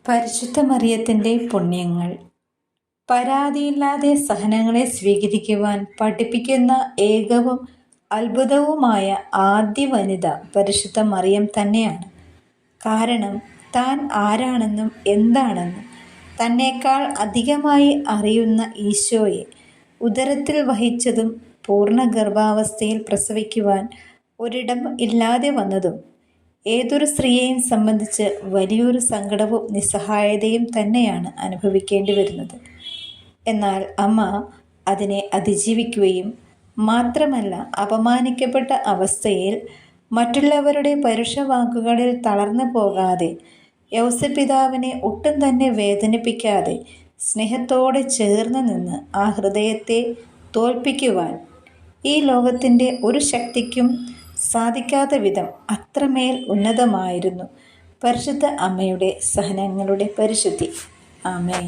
പരിശുദ്ധ മറിയത്തിൻ്റെ പുണ്യങ്ങൾ. പരാതിയില്ലാതെ സഹനങ്ങളെ സ്വീകരിക്കുവാൻ പഠിപ്പിക്കുന്ന ഏകവും അത്ഭുതവുമായ ആദ്യ വനിത പരിശുദ്ധ മറിയം തന്നെയാണ്. കാരണം താൻ ആരാണെന്നും എന്താണെന്നും തന്നേക്കാൾ അധികമായി അറിയുന്ന ഈശോയെ ഉദരത്തിൽ വഹിച്ചതും പൂർണ്ണ ഗർഭാവസ്ഥയിൽ പ്രസവിക്കുവാൻ ഒരിടം ഇല്ലാതെ വന്നതും ഏതൊരു സ്ത്രീയെയും സംബന്ധിച്ച് വലിയൊരു സങ്കടവും നിസ്സഹായതയും തന്നെയാണ് അനുഭവിക്കേണ്ടി വരുന്നത്. എന്നാൽ അമ്മ അതിനെ അതിജീവിക്കുകയും മാത്രമല്ല, അപമാനിക്കപ്പെട്ട അവസ്ഥയിൽ മറ്റുള്ളവരുടെ പരുഷവാക്കുകളിൽ തളർന്നു പോകാതെ, യൗസപിതാവിനെ ഒട്ടും തന്നെ വേദനിപ്പിക്കാതെ സ്നേഹത്തോടെ ചേർന്ന് നിന്ന് ആ ഹൃദയത്തെ തോൽപ്പിക്കുവാൻ ഈ ലോകത്തിൻ്റെ ഒരു ശക്തിക്കും സാധിക്കാത്ത വിധം അത്രമേൽ ഉന്നതമായിരുന്നു പരിശുദ്ധ അമ്മയുടെ സഹനങ്ങളുടെ പരിശുദ്ധി. ആമേൻ.